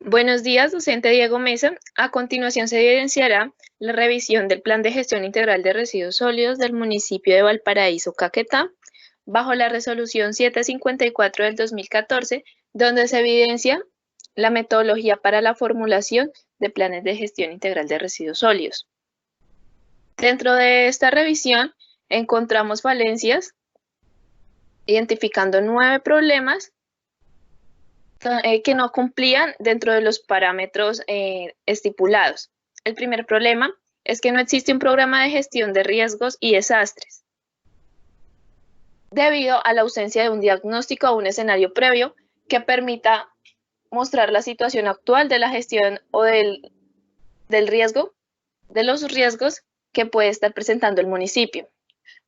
Buenos días, docente Diego Mesa. A continuación se evidenciará la revisión del Plan de Gestión Integral de Residuos Sólidos del municipio de Valparaíso, Caquetá, bajo la resolución 754 del 2014, donde se evidencia la metodología para la formulación de planes de gestión integral de residuos sólidos. Dentro de esta revisión encontramos falencias, identificando 9 problemas que no cumplían dentro de los parámetros estipulados. El primer problema es que no existe un programa de gestión de riesgos y desastres, debido a la ausencia de un diagnóstico o un escenario previo que permita mostrar la situación actual de la gestión o del riesgo, de los riesgos que puede estar presentando el municipio.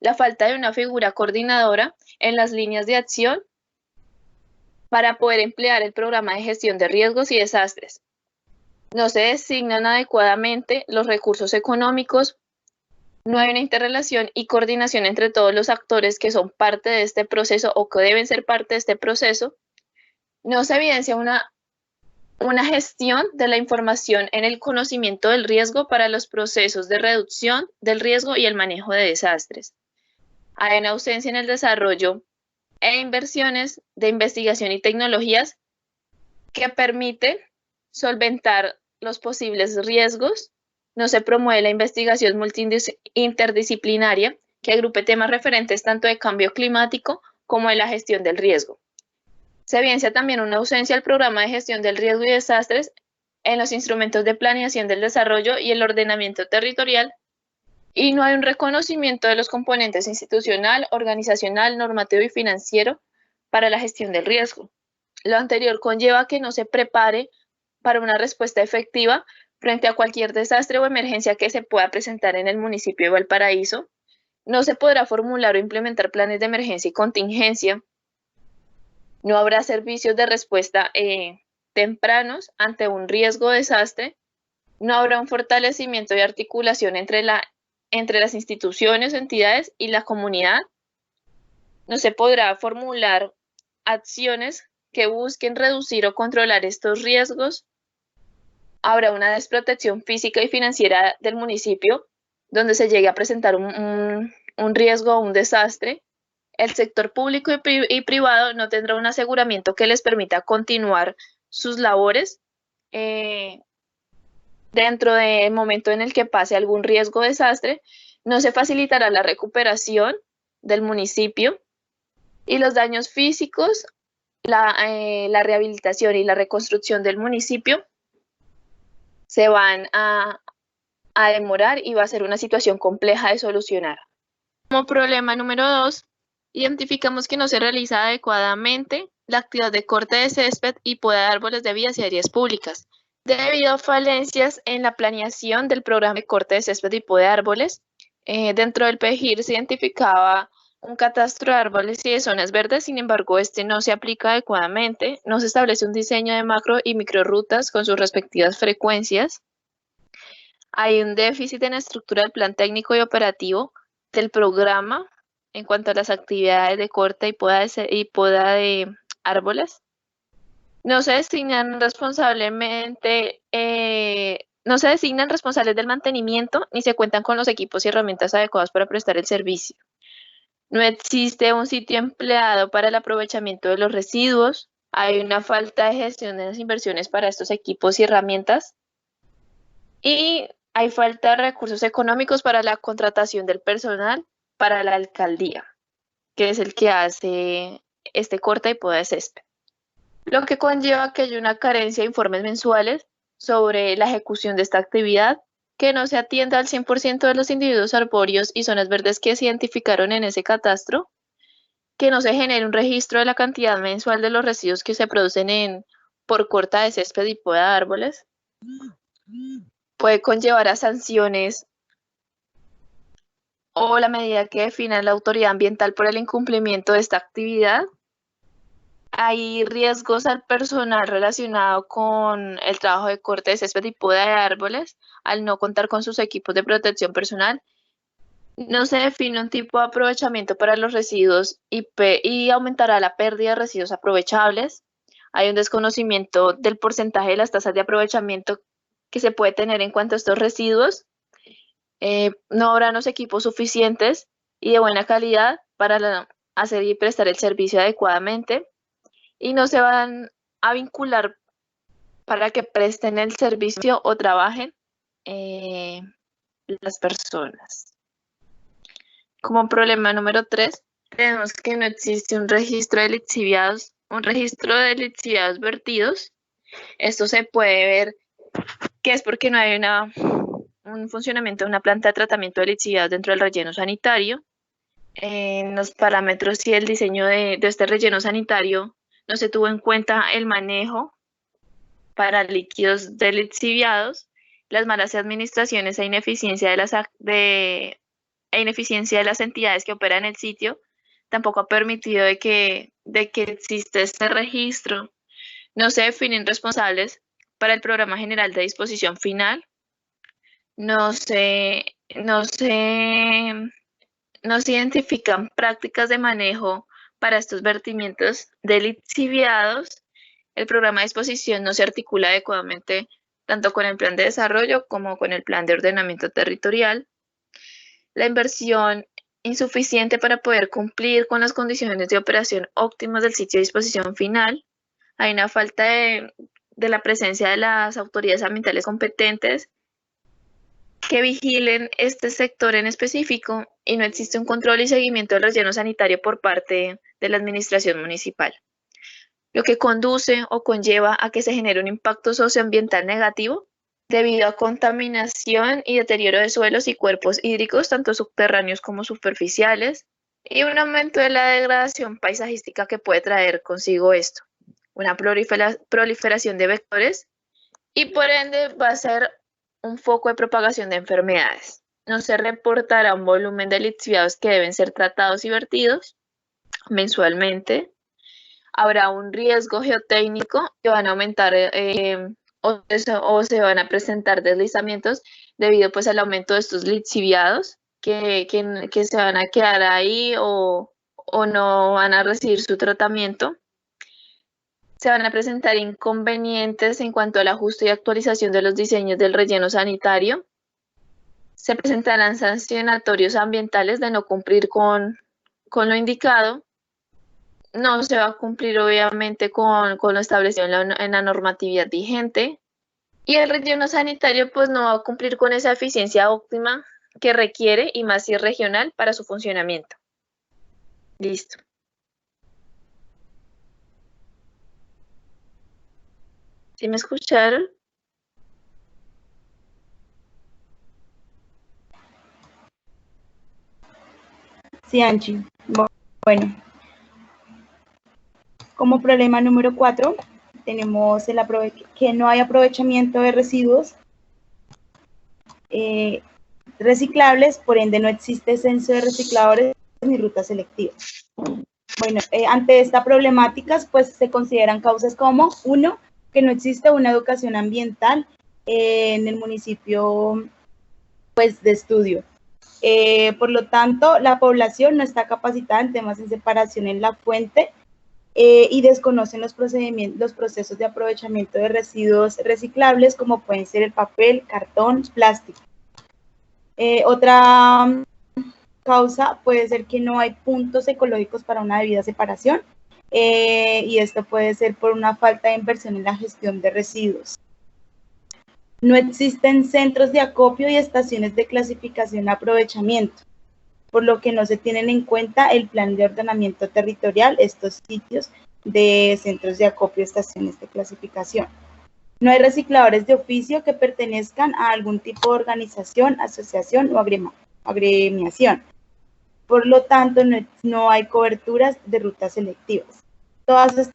La falta de una figura coordinadora en las líneas de acción para poder emplear el programa de gestión de riesgos y desastres. No se designan adecuadamente los recursos económicos, no hay una interrelación y coordinación entre todos los actores que son parte de este proceso o que deben ser parte de este proceso, no se evidencia una gestión de la información en el conocimiento del riesgo para los procesos de reducción del riesgo y el manejo de desastres. Hay una ausencia en el desarrollo e inversiones de investigación y tecnologías que permiten solventar los posibles riesgos. No se promueve la investigación interdisciplinaria que agrupe temas referentes tanto de cambio climático como de la gestión del riesgo. Se evidencia también una ausencia del programa de gestión del riesgo y desastres en los instrumentos de planeación del desarrollo y el ordenamiento territorial, y no hay un reconocimiento de los componentes institucional, organizacional, normativo y financiero para la gestión del riesgo. Lo anterior conlleva que no se prepare para una respuesta efectiva frente a cualquier desastre o emergencia que se pueda presentar en el municipio de Valparaíso. No se podrá formular o implementar planes de emergencia y contingencia. No habrá servicios de respuesta tempranos ante un riesgo o desastre. No habrá un fortalecimiento y articulación entre las instituciones, entidades y la comunidad. No se podrá formular acciones que busquen reducir o controlar estos riesgos. Habrá una desprotección física y financiera del municipio donde se llegue a presentar un riesgo o un desastre. El sector público y privado no tendrá un aseguramiento que les permita continuar sus labores dentro del momento en el que pase algún riesgo o desastre. No se facilitará la recuperación del municipio y los daños físicos, la rehabilitación y la reconstrucción del municipio se van a demorar y va a ser una situación compleja de solucionar. Como problema número 2, identificamos que no se realiza adecuadamente la actividad de corte de césped y poda de árboles de vías y áreas públicas, debido a falencias en la planeación del programa de corte de césped y poda de árboles. Dentro del PEGIR se identificaba un catastro de árboles y de zonas verdes, sin embargo, este no se aplica adecuadamente, no se establece un diseño de macro y microrutas con sus respectivas frecuencias. Hay un déficit en la estructura del plan técnico y operativo del programa en cuanto a las actividades de corte y poda de árboles. No se designan no se designan responsables del mantenimiento ni se cuentan con los equipos y herramientas adecuados para prestar el servicio. No existe un sitio empleado para el aprovechamiento de los residuos. Hay una falta de gestión de las inversiones para estos equipos y herramientas. Y hay falta de recursos económicos para la contratación del personal para la alcaldía, que es el que hace este corte y poda de césped, lo que conlleva que haya una carencia de informes mensuales sobre la ejecución de esta actividad, que no se atienda al 100% de los individuos arbóreos y zonas verdes que se identificaron en ese catastro, que no se genere un registro de la cantidad mensual de los residuos que se producen por corta de césped y poda de árboles. Puede conllevar a sanciones o la medida que defina la autoridad ambiental por el incumplimiento de esta actividad. Hay riesgos al personal relacionado con el trabajo de corte de césped y poda de árboles al no contar con sus equipos de protección personal. No se define un tipo de aprovechamiento para los residuos y aumentará la pérdida de residuos aprovechables. Hay un desconocimiento del porcentaje de las tasas de aprovechamiento que se puede tener en cuanto a estos residuos. No habrán los equipos suficientes y de buena calidad para hacer y prestar el servicio adecuadamente, y no se van a vincular para que presten el servicio o trabajen las personas. Como problema número 3, tenemos que no existe un registro de lixiviados, vertidos. Esto se puede ver que es porque no hay un funcionamiento de una planta de tratamiento de lixiviados dentro del relleno sanitario. En los parámetros y el diseño de este relleno sanitario no se tuvo en cuenta el manejo para líquidos de lixiviados, las malas administraciones e ineficiencia de las entidades que operan el sitio tampoco ha permitido de que existe este registro. No se definen responsables para el programa general de disposición final. No se identifican prácticas de manejo para estos vertimientos de lixiviados. El programa de disposición no se articula adecuadamente tanto con el plan de desarrollo como con el plan de ordenamiento territorial. La inversión insuficiente para poder cumplir con las condiciones de operación óptimas del sitio de disposición final. Hay una falta de la presencia de las autoridades ambientales competentes que vigilen este sector en específico, y no existe un control y seguimiento del relleno sanitario por parte de la administración municipal, lo que conduce o conlleva a que se genere un impacto socioambiental negativo debido a contaminación y deterioro de suelos y cuerpos hídricos, tanto subterráneos como superficiales, y un aumento de la degradación paisajística que puede traer consigo esto, una proliferación de vectores, y por ende va a ser un foco de propagación de enfermedades. No se reportará un volumen de lixiviados que deben ser tratados y vertidos mensualmente. Habrá un riesgo geotécnico que van a aumentar o se van a presentar deslizamientos debido pues al aumento de estos lixiviados que se van a quedar ahí o no van a recibir su tratamiento. Se van a presentar inconvenientes en cuanto al ajuste y actualización de los diseños del relleno sanitario. Se presentarán sancionatorios ambientales de no cumplir con lo indicado. No se va a cumplir obviamente con lo establecido en la normatividad vigente. Y el relleno sanitario pues no va a cumplir con esa eficiencia óptima que requiere, y más si es regional, para su funcionamiento. Listo. ¿Sí me escucharon? Sí, Angie. Bueno, como problema número 4, tenemos que no hay aprovechamiento de residuos reciclables, por ende no existe censo de recicladores ni rutas selectivas. Bueno, ante esta problemática, pues se consideran causas como, 1, que no existe una educación ambiental en el municipio pues de estudio. Por lo tanto, la población no está capacitada en temas de separación en la fuente y desconocen los procesos de aprovechamiento de residuos reciclables, como pueden ser el papel, cartón, plástico. Otra causa puede ser que no hay puntos ecológicos para una debida separación, y esto puede ser por una falta de inversión en la gestión de residuos. No existen centros de acopio y estaciones de clasificación y aprovechamiento, por lo que no se tienen en cuenta el plan de ordenamiento territorial, estos sitios de centros de acopio y estaciones de clasificación. No hay recicladores de oficio que pertenezcan a algún tipo de organización, asociación o agremiación. Por lo tanto, no hay coberturas de rutas selectivas. Todas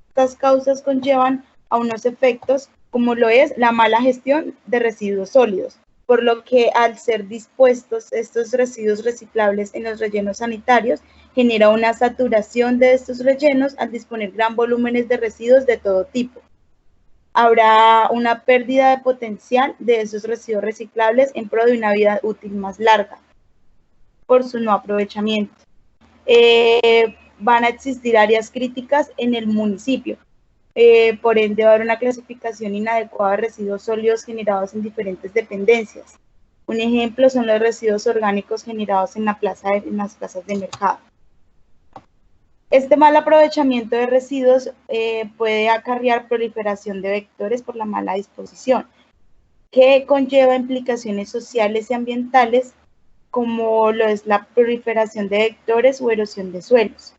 estas causas conllevan a unos efectos como lo es la mala gestión de residuos sólidos, por lo que al ser dispuestos estos residuos reciclables en los rellenos sanitarios, genera una saturación de estos rellenos al disponer gran volúmenes de residuos de todo tipo. Habrá una pérdida de potencial de esos residuos reciclables en pro de una vida útil más larga por su no aprovechamiento. Van a existir áreas críticas en el municipio, Por ende, va a haber una clasificación inadecuada de residuos sólidos generados en diferentes dependencias. Un ejemplo son los residuos orgánicos generados en las plazas de mercado. Este mal aprovechamiento de residuos puede acarrear proliferación de vectores por la mala disposición, que conlleva implicaciones sociales y ambientales, como lo es la proliferación de vectores o erosión de suelos.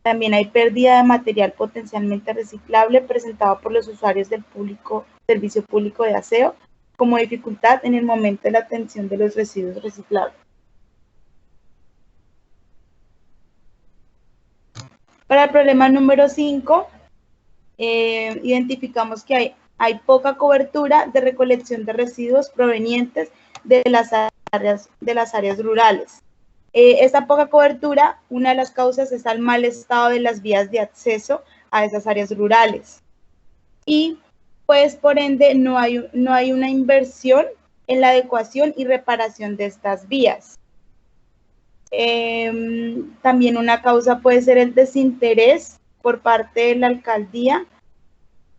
También hay pérdida de material potencialmente reciclable presentado por los usuarios del servicio público de aseo, como dificultad en el momento de la atención de los residuos reciclables. Para el problema número 5, identificamos que hay poca cobertura de recolección de residuos provenientes de las áreas rurales. Esta poca cobertura, una de las causas es el mal estado de las vías de acceso a esas áreas rurales. Y pues por ende no hay una inversión en la adecuación y reparación de estas vías. También una causa puede ser el desinterés por parte de la alcaldía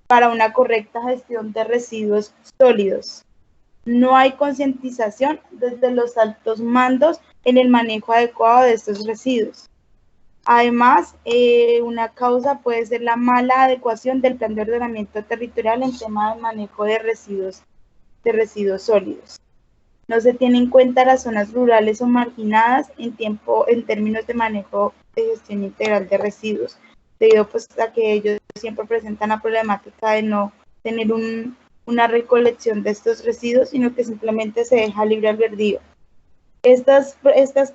para una correcta gestión de residuos sólidos. No hay concientización desde los altos mandos en el manejo adecuado de estos residuos. Además, una causa puede ser la mala adecuación del plan de ordenamiento territorial en tema de manejo de residuos sólidos. No se tiene en cuenta las zonas rurales o marginadas en términos de manejo de gestión integral de residuos, debido pues a que ellos siempre presentan la problemática de no tener una recolección de estos residuos, sino que simplemente se deja libre albedrío. Estas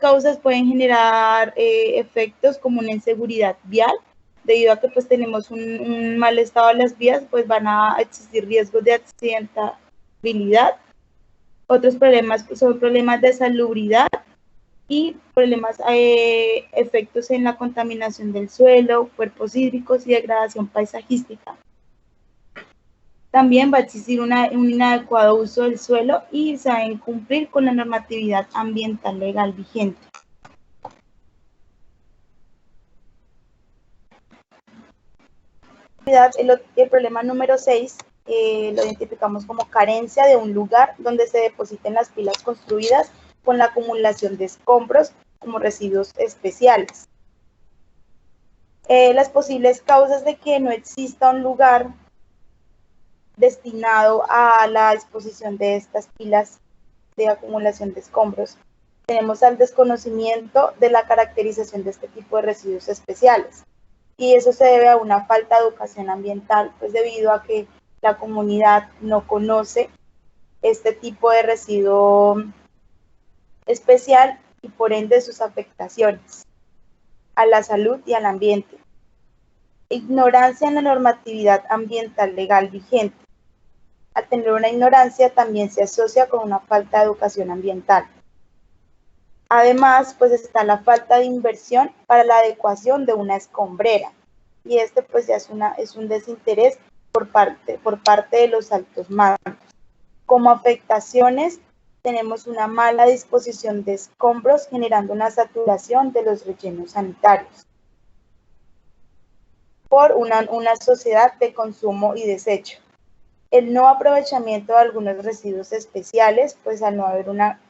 causas pueden generar efectos como una inseguridad vial, debido a que pues tenemos un mal estado de las vías, pues van a existir riesgos de accidentabilidad. Otros problemas son problemas de salubridad y efectos en la contaminación del suelo, cuerpos hídricos y degradación paisajística. También va a existir un inadecuado uso del suelo y se va a incumplir con la normatividad ambiental legal vigente. El problema número 6 lo identificamos como carencia de un lugar donde se depositen las pilas construidas con la acumulación de escombros como residuos especiales. Las posibles causas de que no exista un lugar destinado a la exposición de estas pilas de acumulación de escombros. Tenemos al desconocimiento de la caracterización de este tipo de residuos especiales. Y eso se debe a una falta de educación ambiental, pues debido a que la comunidad no conoce este tipo de residuo especial y por ende sus afectaciones a la salud y al ambiente. Ignorancia en la normatividad ambiental legal vigente. Al tener una ignorancia también se asocia con una falta de educación ambiental. Además, pues está la falta de inversión para la adecuación de una escombrera. Y pues ya es un desinterés por parte de los altos mandos. Como afectaciones, tenemos una mala disposición de escombros, generando una saturación de los rellenos sanitarios por una sociedad de consumo y desecho. El no aprovechamiento de algunos residuos especiales, pues al no haber una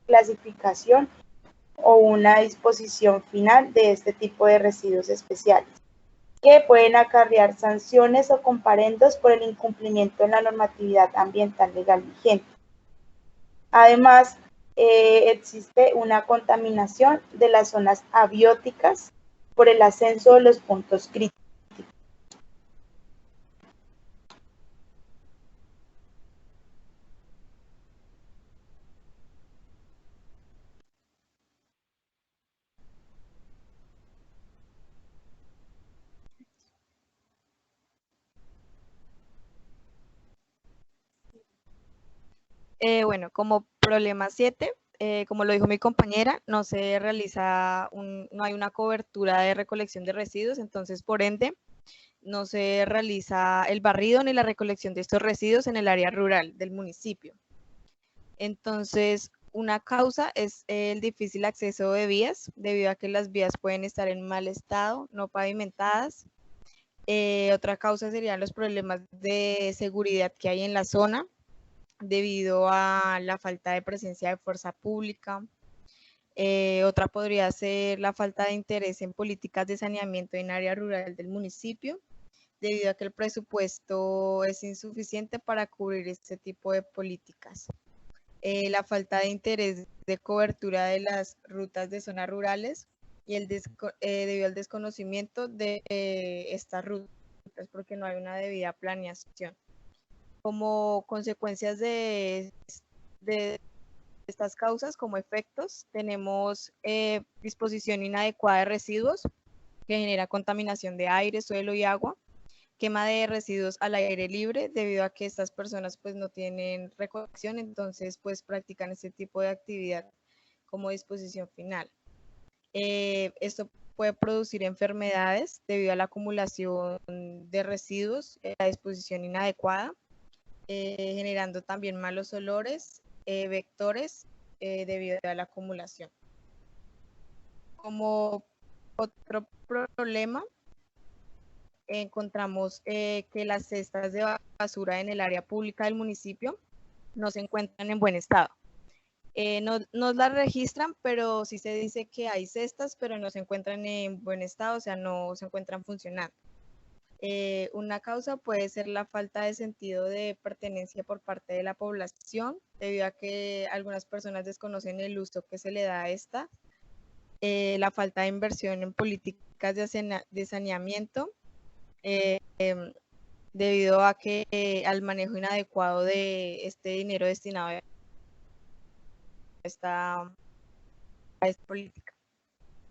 clasificación o una disposición final de este tipo de residuos especiales, que pueden acarrear sanciones o comparendos por el incumplimiento de la normatividad ambiental legal vigente. Además, existe una contaminación de las zonas abióticas por el ascenso de los puntos críticos. Bueno, como problema 7, como lo dijo mi compañera, no hay una cobertura de recolección de residuos, entonces por ende no se realiza el barrido ni la recolección de estos residuos en el área rural del municipio. Entonces, una causa es el difícil acceso de vías, debido a que las vías pueden estar en mal estado, no pavimentadas, Otra causa serían los problemas de seguridad que hay en la zona debido a la falta de presencia de fuerza pública. Otra podría ser la falta de interés en políticas de saneamiento en área rural del municipio, debido a que el presupuesto es insuficiente para cubrir este tipo de políticas. La falta de interés de cobertura de las rutas de zonas rurales y debido al desconocimiento de estas rutas, porque no hay una debida planeación. Como consecuencias de estas causas, como efectos, tenemos disposición inadecuada de residuos, que genera contaminación de aire, suelo y agua, quema de residuos al aire libre, debido a que estas personas pues no tienen recolección, entonces pues practican este tipo de actividad como disposición final. Esto puede producir enfermedades debido a la acumulación de residuos, la disposición inadecuada, generando también malos olores, vectores debido a la acumulación. Como otro problema, encontramos que las cestas de basura en el área pública del municipio no se encuentran en buen estado. No las registran, pero sí se dice que hay cestas, pero no se encuentran en buen estado, o sea, no se encuentran funcionando. Una causa puede ser la falta de sentido de pertenencia por parte de la población, debido a que algunas personas desconocen el uso que se le da a esta, la falta de inversión en políticas de saneamiento, debido a que al manejo inadecuado de este dinero destinado a esta política.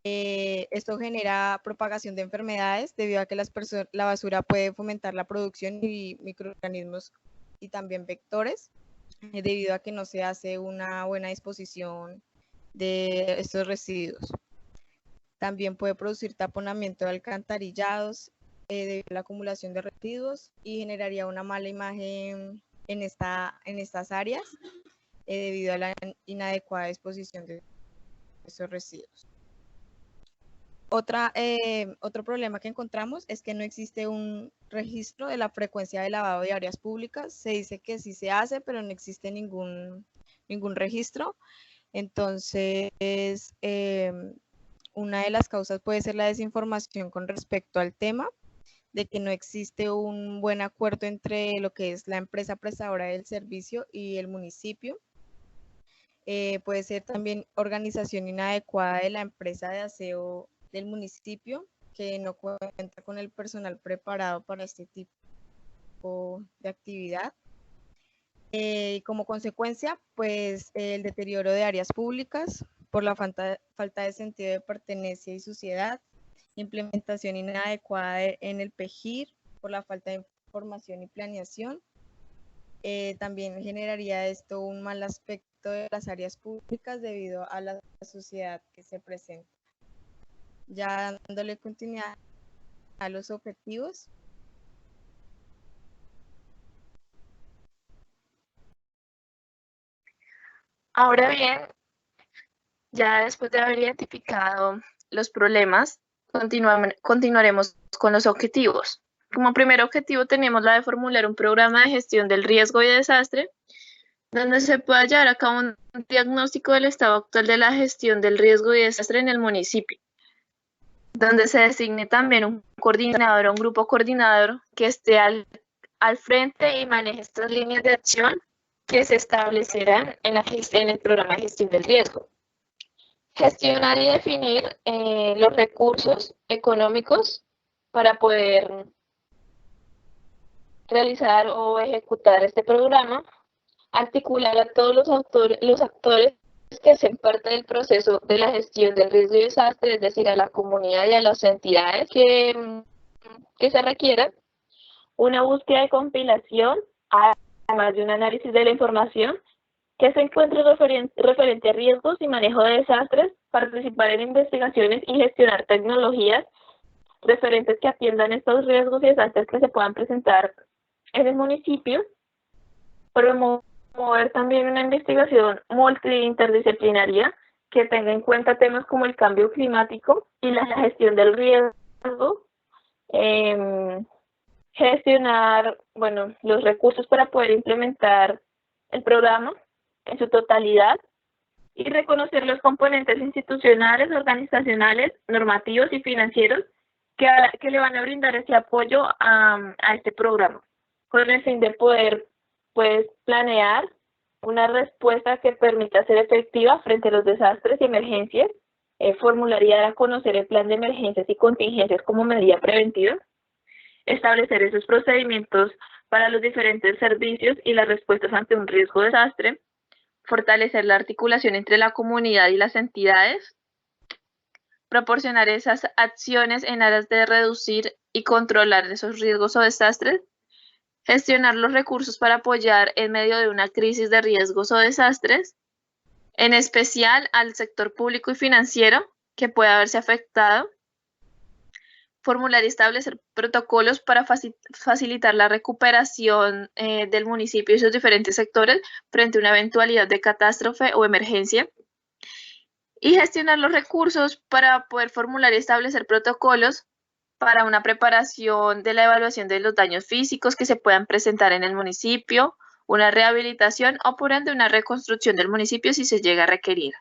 Esto genera propagación de enfermedades debido a que la basura puede fomentar la producción de microorganismos y también vectores, debido a que no se hace una buena disposición de estos residuos. También puede producir taponamiento de alcantarillados debido a la acumulación de residuos y generaría una mala imagen en estas áreas debido a la inadecuada disposición de esos residuos. Otro problema que encontramos es que no existe un registro de la frecuencia de lavado de áreas públicas. Se dice que sí se hace, pero no existe ningún registro. Entonces, una de las causas puede ser la desinformación con respecto al tema, de que no existe un buen acuerdo entre lo que es la empresa prestadora del servicio y el municipio. Puede ser también organización inadecuada de la empresa de aseo del municipio, que no cuenta con el personal preparado para este tipo de actividad. Como consecuencia, pues el deterioro de áreas públicas por la falta de sentido de pertenencia y suciedad, implementación inadecuada en el PEGIR por la falta de información y planeación. También generaría esto un mal aspecto de las áreas públicas debido a la suciedad que se presenta. Ya dándole continuidad a los objetivos. Ahora bien, ya después de haber identificado los problemas, continuaremos con los objetivos. Como primer objetivo tenemos la de formular un programa de gestión del riesgo y desastre, donde se pueda llevar a cabo un diagnóstico del estado actual de la gestión del riesgo y desastre en el municipio, donde se designe también un coordinador o un grupo coordinador que esté al frente y maneje estas líneas de acción que se establecerán en el programa de gestión del riesgo. Gestionar y definir los recursos económicos para poder realizar o ejecutar este programa, articular a todos los actores que hacen parte del proceso de la gestión del riesgo y desastre, es decir, a la comunidad y a las entidades que se requieran, una búsqueda de compilación, además de un análisis de la información que se encuentre referente a riesgos y manejo de desastres, participar en investigaciones y gestionar tecnologías referentes que atiendan estos riesgos y desastres que se puedan presentar en el municipio, promover también una investigación multi-interdisciplinaria que tenga en cuenta temas como el cambio climático y la gestión del riesgo, em, gestionar, bueno, los recursos para poder implementar el programa en su totalidad y reconocer los componentes institucionales, organizacionales, normativos y financieros que le van a brindar ese apoyo a este programa, con el fin de poder, pues, planear una respuesta que permita ser efectiva frente a los desastres y emergencias, formular y dar a conocer el plan de emergencias y contingencias como medida preventiva, establecer esos procedimientos para los diferentes servicios y las respuestas ante un riesgo de desastre, fortalecer la articulación entre la comunidad y las entidades, proporcionar esas acciones en aras de reducir y controlar esos riesgos o desastres, gestionar los recursos para apoyar en medio de una crisis de riesgos o desastres, en especial al sector público y financiero que pueda verse afectado, formular y establecer protocolos para facilitar la recuperación del municipio y sus diferentes sectores frente a una eventualidad de catástrofe o emergencia, y gestionar los recursos para poder formular y establecer protocolos para una preparación de la evaluación de los daños físicos que se puedan presentar en el municipio, una rehabilitación o por ende una reconstrucción del municipio si se llega a requerir.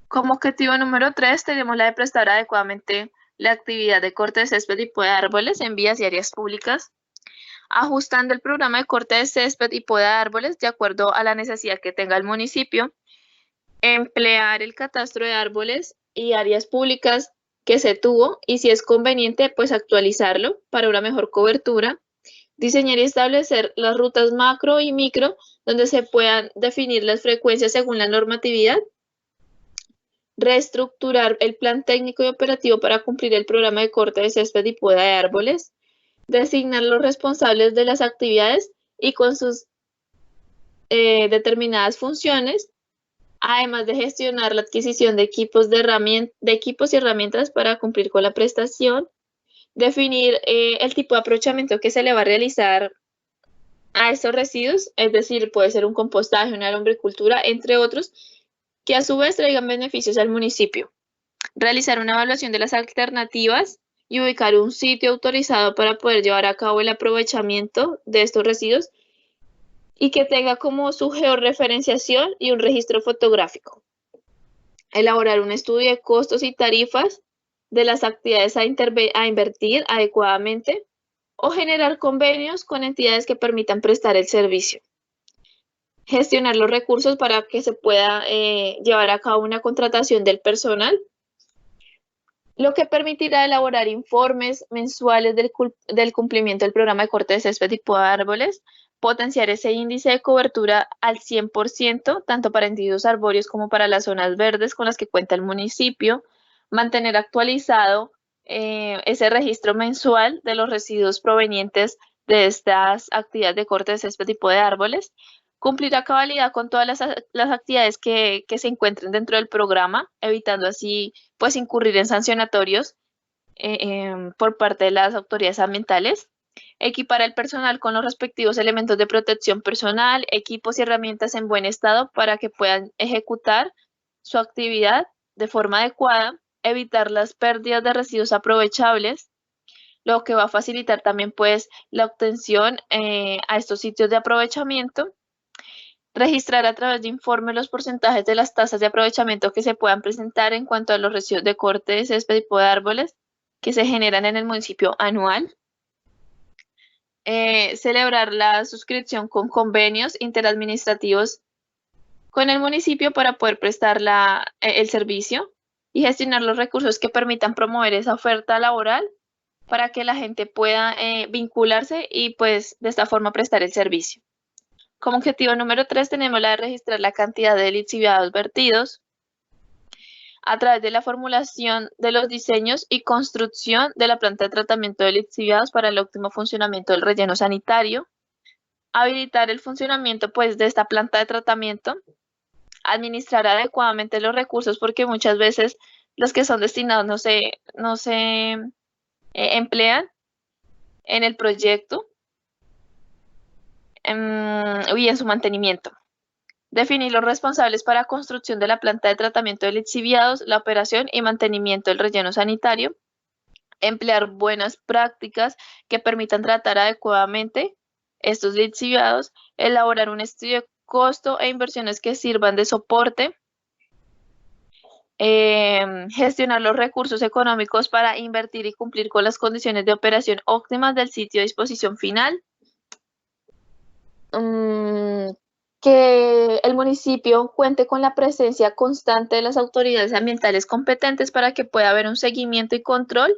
Como objetivo número 3 tenemos la de prestar adecuadamente la actividad de corte de césped y poda de árboles en vías y áreas públicas, ajustando el programa de corte de césped y poda de árboles de acuerdo a la necesidad que tenga el municipio, emplear el catastro de árboles y áreas públicas que se tuvo y si es conveniente, pues actualizarlo para una mejor cobertura, diseñar y establecer las rutas macro y micro donde se puedan definir las frecuencias según la normatividad, reestructurar el plan técnico y operativo para cumplir el programa de corte de césped y poda de árboles, designar los responsables de las actividades y con sus determinadas funciones, además de gestionar la adquisición de equipos y herramientas para cumplir con la prestación, definir el tipo de aprovechamiento que se le va a realizar a estos residuos, es decir, puede ser un compostaje, una lombricultura, entre otros, que a su vez traigan beneficios al municipio. Realizar una evaluación de las alternativas y ubicar un sitio autorizado para poder llevar a cabo el aprovechamiento de estos residuos y que tenga como su georreferenciación y un registro fotográfico. Elaborar un estudio de costos y tarifas de las actividades a invertir adecuadamente o generar convenios con entidades que permitan prestar el servicio. Gestionar los recursos para que se pueda llevar a cabo una contratación del personal, lo que permitirá elaborar informes mensuales del cumplimiento del programa de corte de césped y poda de árboles, potenciar ese índice de cobertura al 100%, tanto para individuos arbóreos como para las zonas verdes con las que cuenta el municipio, mantener actualizado ese registro mensual de los residuos provenientes de estas actividades de corte de césped y poda de árboles, cumplir a cabalidad con todas las actividades que se encuentren dentro del programa, evitando así pues incurrir en sancionatorios por parte de las autoridades ambientales, equipar al personal con los respectivos elementos de protección personal, equipos y herramientas en buen estado para que puedan ejecutar su actividad de forma adecuada, evitar las pérdidas de residuos aprovechables, lo que va a facilitar también pues la obtención a estos sitios de aprovechamiento, registrar a través de informes los porcentajes de las tasas de aprovechamiento que se puedan presentar en cuanto a los residuos de corte de césped y poda de árboles que se generan en el municipio anual. Celebrar la suscripción con convenios interadministrativos con el municipio para poder prestar el servicio y gestionar los recursos que permitan promover esa oferta laboral para que la gente pueda vincularse y pues de esta forma prestar el servicio. Como objetivo número 3 tenemos la de registrar la cantidad de lixiviados vertidos a través de la formulación de los diseños y construcción de la planta de tratamiento de lixiviados para el óptimo funcionamiento del relleno sanitario, habilitar el funcionamiento pues de esta planta de tratamiento, administrar adecuadamente los recursos porque muchas veces los que son destinados no se emplean en el proyecto y en su mantenimiento. Definir los responsables para construcción de la planta de tratamiento de lixiviados, la operación y mantenimiento del relleno sanitario. emplear buenas prácticas que permitan tratar adecuadamente estos lixiviados, elaborar un estudio de costo e inversiones que sirvan de soporte, gestionar los recursos económicos para invertir y cumplir con las condiciones de operación óptimas del sitio de disposición final, que el municipio cuente con la presencia constante de las autoridades ambientales competentes para que pueda haber un seguimiento y control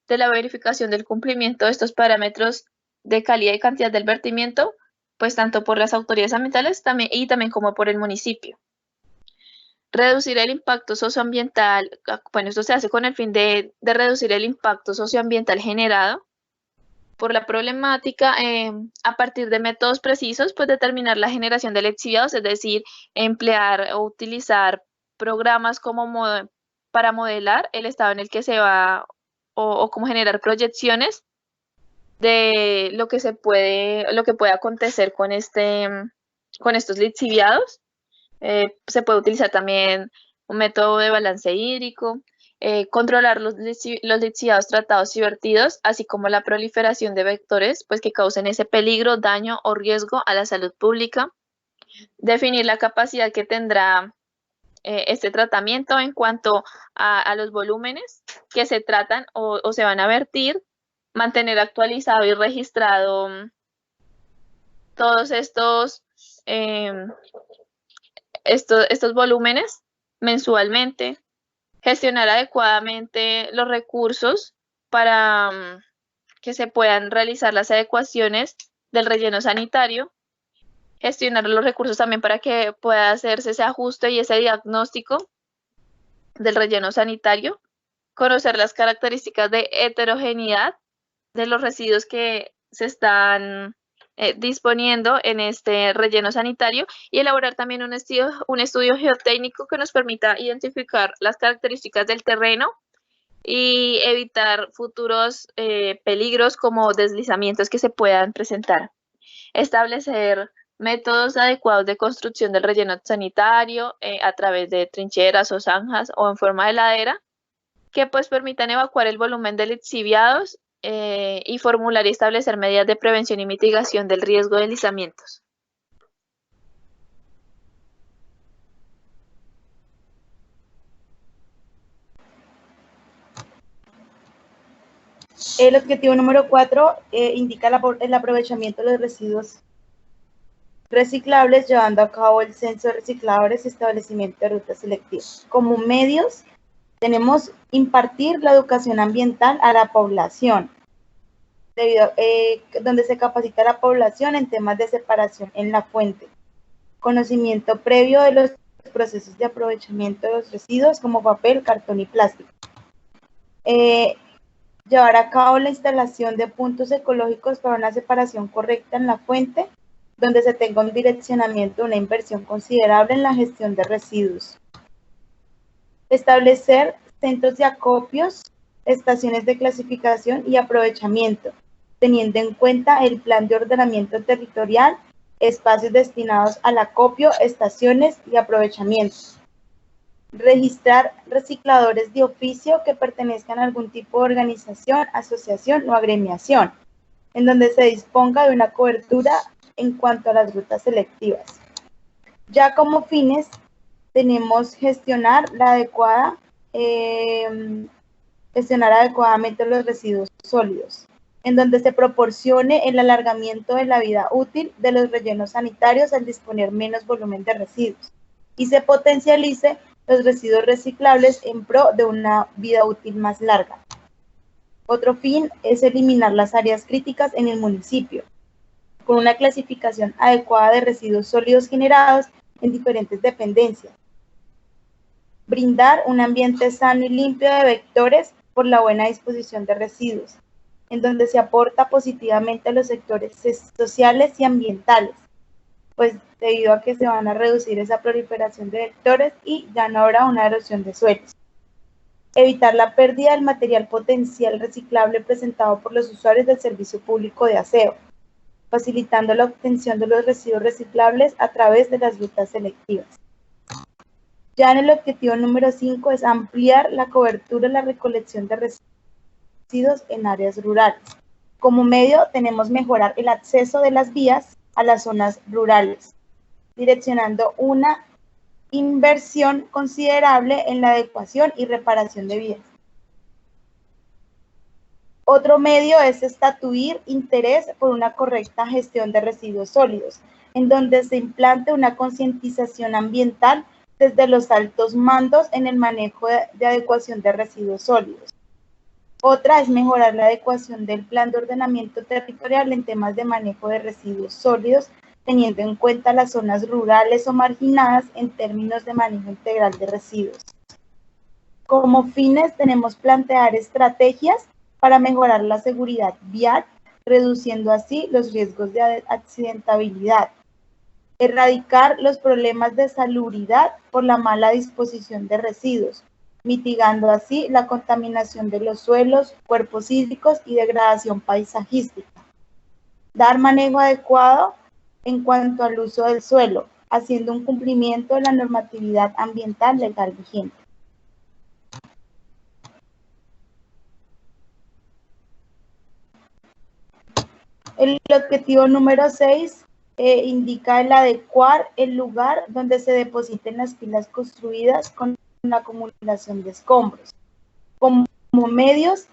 de la verificación del cumplimiento de estos parámetros de calidad y cantidad del vertimiento, pues tanto por las autoridades ambientales también como por el municipio. Reducir el impacto socioambiental, bueno, esto se hace con el fin de reducir el impacto socioambiental generado por la problemática a partir de métodos precisos, pues determinar la generación de lixiviados, es decir, emplear o utilizar programas para modelar el estado en el que se va o cómo generar proyecciones de lo que puede acontecer con estos lixiviados. Se puede utilizar también un método de balance hídrico, controlar los lixiviados tratados y vertidos, así como la proliferación de vectores pues, que causen ese peligro, daño o riesgo a la salud pública, definir la capacidad que tendrá este tratamiento en cuanto a los volúmenes que se tratan o se van a vertir, mantener actualizado y registrado todos estos volúmenes mensualmente, gestionar adecuadamente los recursos para que se puedan realizar las adecuaciones del relleno sanitario, gestionar los recursos también para que pueda hacerse ese ajuste y ese diagnóstico del relleno sanitario, conocer las características de heterogeneidad de los residuos que se están disponiendo en este relleno sanitario y elaborar también un estudio geotécnico que nos permita identificar las características del terreno y evitar futuros peligros como deslizamientos que se puedan presentar. Establecer métodos adecuados de construcción del relleno sanitario a través de trincheras o zanjas o en forma de ladera que pues permitan evacuar el volumen de lixiviados y formular y establecer medidas de prevención y mitigación del riesgo de deslizamientos. El objetivo número 4 indica el aprovechamiento de los residuos reciclables, llevando a cabo el censo de recicladores y establecimiento de rutas selectivas. Como medios, tenemos impartir la educación ambiental a la población, donde se capacita a la población en temas de separación en la fuente, conocimiento previo de los procesos de aprovechamiento de los residuos como papel, cartón y plástico. Llevar a cabo la instalación de puntos ecológicos para una separación correcta en la fuente, donde se tenga un direccionamiento, una inversión considerable en la gestión de residuos. Establecer centros de acopios, estaciones de clasificación y aprovechamiento, teniendo en cuenta el plan de ordenamiento territorial, espacios destinados al acopio, estaciones y aprovechamiento. Registrar recicladores de oficio que pertenezcan a algún tipo de organización, asociación o agremiación, en donde se disponga de una cobertura en cuanto a las rutas selectivas. Ya como fines, tenemos gestionar adecuadamente los residuos sólidos, en donde se proporcione el alargamiento de la vida útil de los rellenos sanitarios al disponer menos volumen de residuos y se potencialice los residuos reciclables en pro de una vida útil más larga. Otro fin es eliminar las áreas críticas en el municipio, con una clasificación adecuada de residuos sólidos generados en diferentes dependencias. Brindar un ambiente sano y limpio de vectores por la buena disposición de residuos, en donde se aporta positivamente a los sectores sociales y ambientales, pues debido a que se van a reducir esa proliferación de vectores y ya no habrá una erosión de suelos. Evitar la pérdida del material potencial reciclable presentado por los usuarios del servicio público de aseo, facilitando la obtención de los residuos reciclables a través de las rutas selectivas. Ya en el objetivo número 5 es ampliar la cobertura de la recolección de residuos residuos en áreas rurales. Como medio tenemos mejorar el acceso de las vías a las zonas rurales, direccionando una inversión considerable en la adecuación y reparación de vías. Otro medio es estatuir interés por una correcta gestión de residuos sólidos, en donde se implante una concientización ambiental desde los altos mandos en el manejo de adecuación de residuos sólidos. Otra es mejorar la adecuación del plan de ordenamiento territorial en temas de manejo de residuos sólidos, teniendo en cuenta las zonas rurales o marginadas en términos de manejo integral de residuos. Como fines tenemos plantear estrategias para mejorar la seguridad vial, reduciendo así los riesgos de accidentabilidad. Erradicar los problemas de salubridad por la mala disposición de residuos, mitigando así la contaminación de los suelos, cuerpos hídricos y degradación paisajística. Dar manejo adecuado en cuanto al uso del suelo, haciendo un cumplimiento de la normatividad ambiental legal vigente. El objetivo número 6 indica el adecuar el lugar donde se depositen las pilas construidas con la acumulación de escombros. Como medios,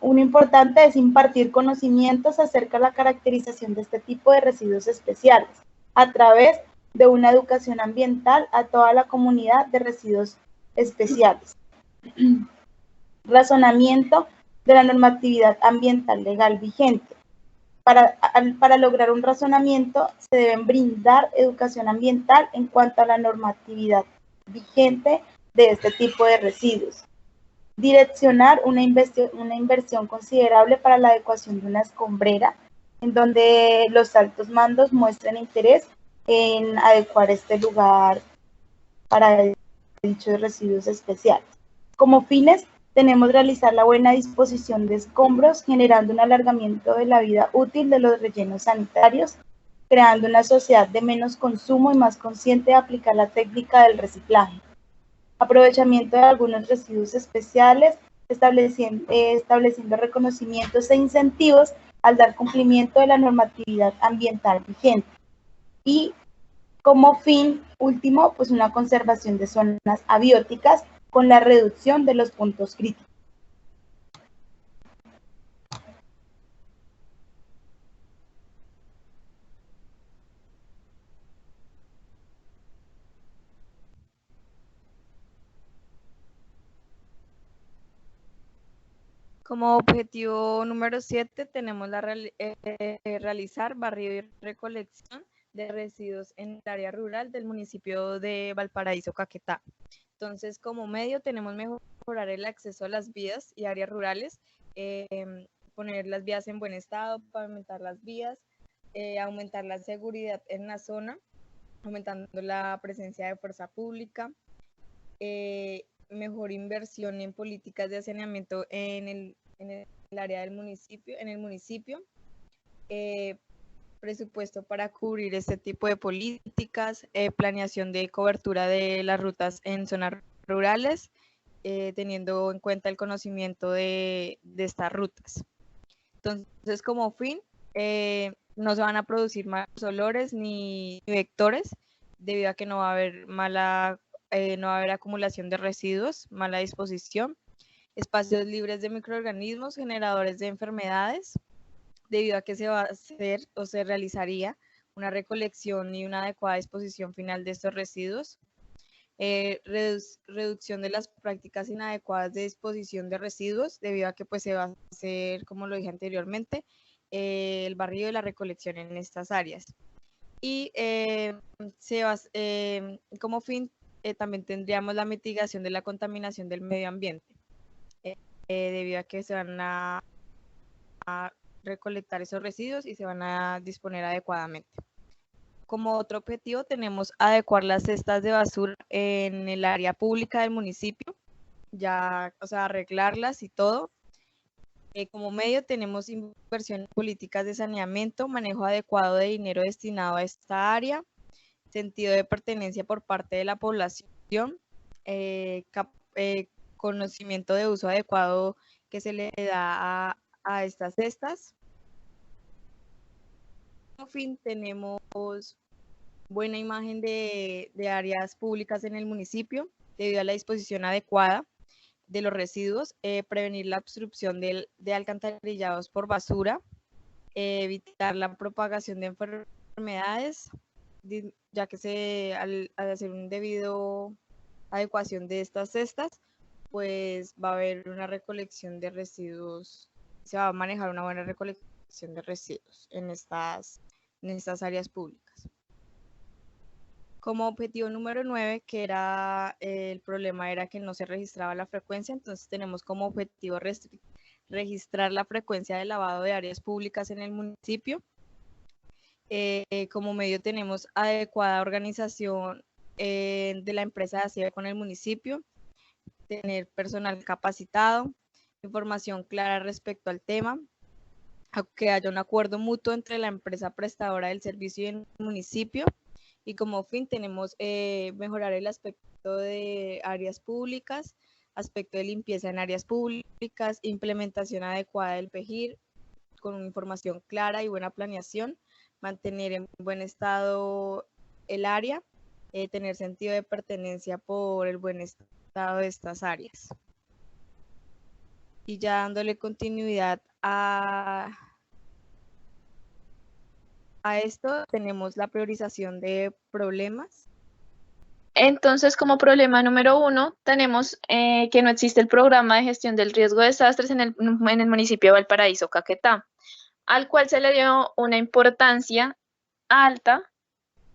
uno importante es impartir conocimientos acerca de la caracterización de este tipo de residuos especiales a través de una educación ambiental a toda la comunidad de residuos especiales. Razonamiento de la normatividad ambiental legal vigente. Para lograr un razonamiento se deben brindar educación ambiental en cuanto a la normatividad vigente de este tipo de residuos. Direccionar una inversión considerable para la adecuación de una escombrera, en donde los altos mandos muestren interés en adecuar este lugar para dichos residuos especiales. Como fines, tenemos realizar la buena disposición de escombros, generando un alargamiento de la vida útil de los rellenos sanitarios, creando una sociedad de menos consumo y más consciente de aplicar la técnica del reciclaje. Aprovechamiento de algunos residuos especiales, estableciendo reconocimientos e incentivos al dar cumplimiento de la normatividad ambiental vigente. Y como fin último, pues una conservación de zonas abióticas con la reducción de los puntos críticos. Como objetivo número 7 tenemos realizar barrido y recolección de residuos en el área rural del municipio de Valparaíso, Caquetá. Entonces, como medio tenemos mejorar el acceso a las vías y áreas rurales, poner las vías en buen estado, pavimentar las vías, aumentar la seguridad en la zona, aumentando la presencia de fuerza pública, mejor inversión en políticas de saneamiento en el área del municipio, presupuesto para cubrir este tipo de políticas, planeación de cobertura de las rutas en zonas rurales, teniendo en cuenta el conocimiento de estas rutas. Entonces, como fin, no se van a producir malos olores ni vectores, debido a que no va a haber no va a haber acumulación de residuos, mala disposición, espacios libres de microorganismos generadores de enfermedades, debido a que se va a hacer o se realizaría una recolección y una adecuada disposición final de estos residuos, reducción de las prácticas inadecuadas de disposición de residuos, debido a que pues se va a hacer, como lo dije anteriormente, el barrido y la recolección en estas áreas. Y como fin, también tendríamos la mitigación de la contaminación del medio ambiente, debido a que se van a recolectar esos residuos y se van a disponer adecuadamente. Como otro objetivo tenemos adecuar las cestas de basura en el área pública del municipio, o sea, arreglarlas y todo. Como medio tenemos inversión en políticas de saneamiento, manejo adecuado de dinero destinado a esta área, sentido de pertenencia por parte de la población, conocimiento de uso adecuado que se le da a estas cestas. Como fin, tenemos buena imagen de áreas públicas en el municipio debido a la disposición adecuada de los residuos, prevenir la obstrucción de alcantarillados por basura, evitar la propagación de enfermedades, ya que al hacer un debido adecuación de estas cestas, pues va a haber una recolección de residuos, se va a manejar una buena recolección de residuos en estas áreas públicas. Como objetivo número 9, que era el problema era que no se registraba la frecuencia, entonces tenemos como objetivo registrar la frecuencia de lavado de áreas públicas en el municipio. Como medio tenemos adecuada organización de la empresa de aseo con el municipio, tener personal capacitado, información clara respecto al tema, que haya un acuerdo mutuo entre la empresa prestadora del servicio y el municipio, y como fin tenemos mejorar el aspecto de áreas públicas, aspecto de limpieza en áreas públicas, implementación adecuada del PEGIR, con información clara y buena planeación, mantener en buen estado el área, tener sentido de pertenencia por el buen estado de estas áreas. Y ya dándole continuidad a esto, tenemos la priorización de problemas. Entonces, como problema número 1, tenemos que no existe el programa de gestión del riesgo de desastres en el municipio de Valparaíso, Caquetá, al cual se le dio una importancia alta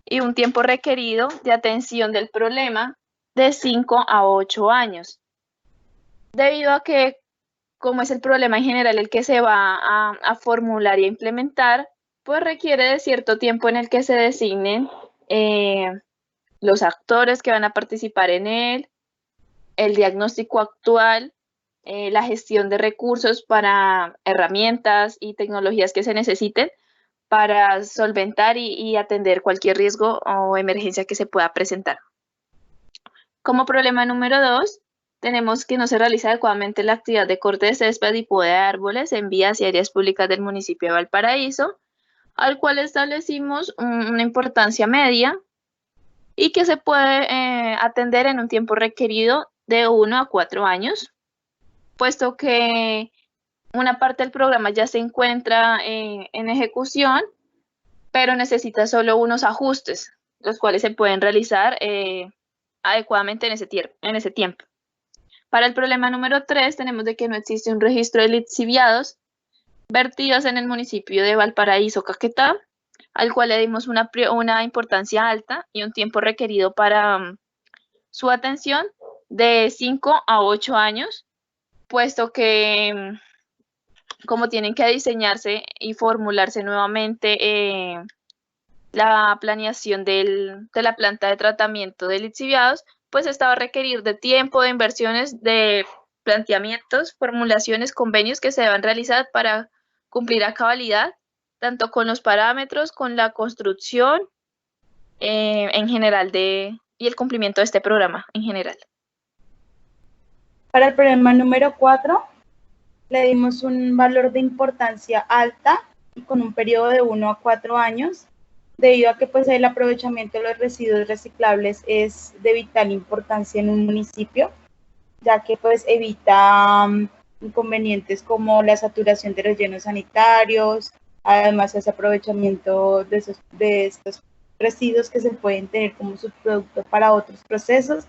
y un tiempo requerido de atención del problema de 5 a 8 años. Debido a que, como es el problema en general el que se va a formular y a implementar, pues requiere de cierto tiempo en el que se designen los actores que van a participar en él, el diagnóstico actual, la gestión de recursos para herramientas y tecnologías que se necesiten para solventar y atender cualquier riesgo o emergencia que se pueda presentar. Como problema número 2, tenemos que no se realiza adecuadamente la actividad de corte de césped y poda de árboles en vías y áreas públicas del municipio de Valparaíso, al cual establecimos una importancia media y que se puede atender en un tiempo requerido de 1 a 4 años, puesto que una parte del programa ya se encuentra en ejecución, pero necesita solo unos ajustes, los cuales se pueden realizar adecuadamente en ese tiempo. Para el problema número 3, tenemos de que no existe un registro de lixiviados vertidos en el municipio de Valparaíso, Caquetá, al cual le dimos una importancia alta y un tiempo requerido para su atención de 5 a 8 años, puesto que como tienen que diseñarse y formularse nuevamente la planeación de la planta de tratamiento de lixiviados, pues esta va a requerir de tiempo, de inversiones, de planteamientos, formulaciones, convenios que se deban realizar para cumplir a cabalidad, tanto con los parámetros, con la construcción en general y el cumplimiento de este programa en general. Para el problema número 4, le dimos un valor de importancia alta y con un periodo de 1 a 4 años, debido a que pues el aprovechamiento de los residuos reciclables es de vital importancia en un municipio, ya que pues evita inconvenientes como la saturación de rellenos sanitarios, además ese aprovechamiento de estos residuos que se pueden tener como subproducto para otros procesos,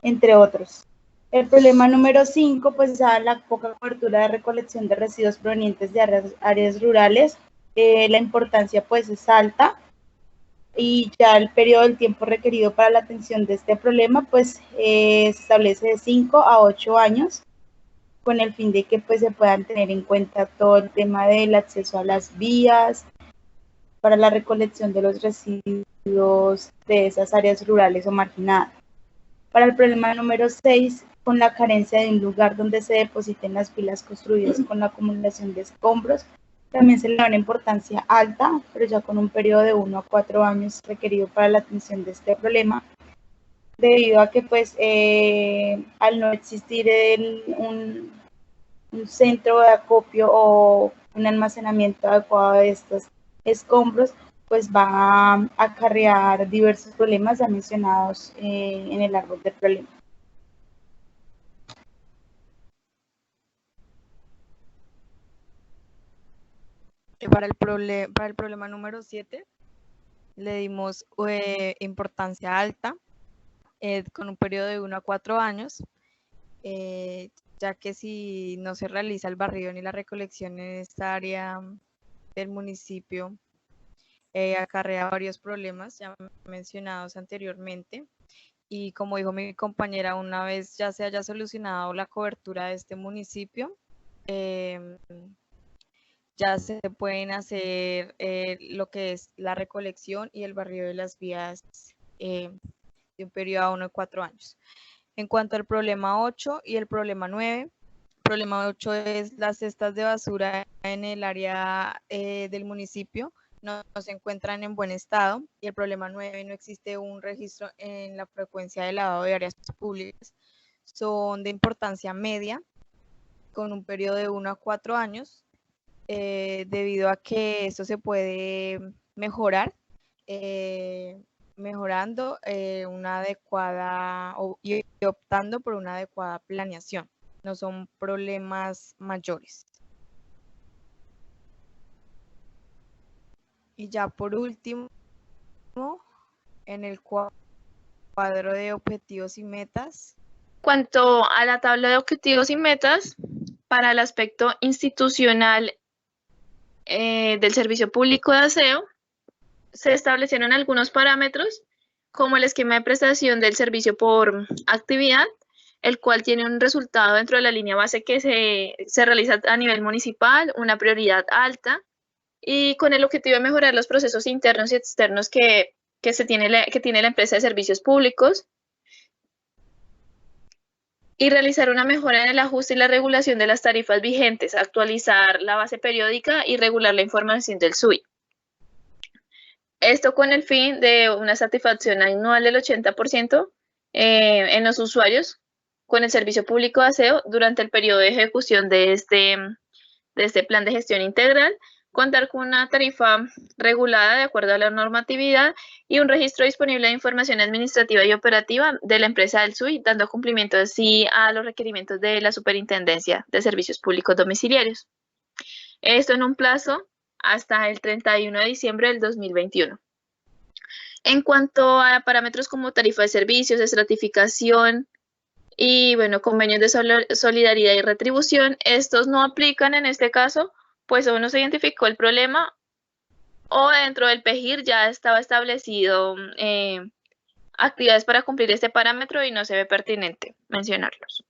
entre otros. El problema número 5, pues ya la poca cobertura de recolección de residuos provenientes de áreas rurales, la importancia pues es alta y ya el periodo del tiempo requerido para la atención de este problema pues se establece de 5 a 8 años con el fin de que pues se puedan tener en cuenta todo el tema del acceso a las vías para la recolección de los residuos de esas áreas rurales o marginadas. Para el problema número 6, con la carencia de un lugar donde se depositen las pilas construidas con la acumulación de escombros, también se le da una importancia alta, pero ya con un periodo de 1 a 4 años requerido para la atención de este problema, debido a que pues al no existir un centro de acopio o un almacenamiento adecuado de estos escombros, pues va a acarrear diversos problemas ya mencionados en el árbol de problemas. Para el problema número 7, le dimos importancia alta con un periodo de 1 a 4 años, ya que si no se realiza el barrido ni la recolección en esta área del municipio, acarrea varios problemas ya mencionados anteriormente. Y como dijo mi compañera, una vez ya se haya solucionado la cobertura de este municipio, ya se pueden hacer lo que es la recolección y el barrido de las vías de un periodo a 1 a 4 años. En cuanto al problema 8 y el problema 9, el problema 8 es las cestas de basura en el área del municipio no se encuentran en buen estado, y el problema 9, no existe un registro en la frecuencia de lavado de áreas públicas. Son de importancia media, con un periodo de 1 a 4 años, debido a que esto se puede mejorar, mejorando una adecuada y optando por una adecuada planeación. No son problemas mayores. Y ya por último, en el cuadro de objetivos y metas. En cuanto a la tabla de objetivos y metas, para el aspecto institucional del servicio público de aseo, se establecieron algunos parámetros, como el esquema de prestación del servicio por actividad, el cual tiene un resultado dentro de la línea base que se realiza a nivel municipal, una prioridad alta, y con el objetivo de mejorar los procesos internos y externos que tiene la empresa de servicios públicos, y realizar una mejora en el ajuste y la regulación de las tarifas vigentes, actualizar la base periódica y regular la información del SUI. Esto con el fin de una satisfacción anual del 80% en los usuarios con el servicio público de aseo durante el periodo de ejecución de este plan de gestión integral, contar con una tarifa regulada de acuerdo a la normatividad y un registro disponible de información administrativa y operativa de la empresa del SUI, dando cumplimiento así a los requerimientos de la Superintendencia de Servicios Públicos Domiciliarios. Esto en un plazo hasta el 31 de diciembre del 2021. En cuanto a parámetros como tarifa de servicios, estratificación y convenios de solidaridad y retribución, estos no aplican en este caso, pues aún no se identificó el problema o dentro del PEGIR ya estaba establecido actividades para cumplir este parámetro y no se ve pertinente mencionarlos.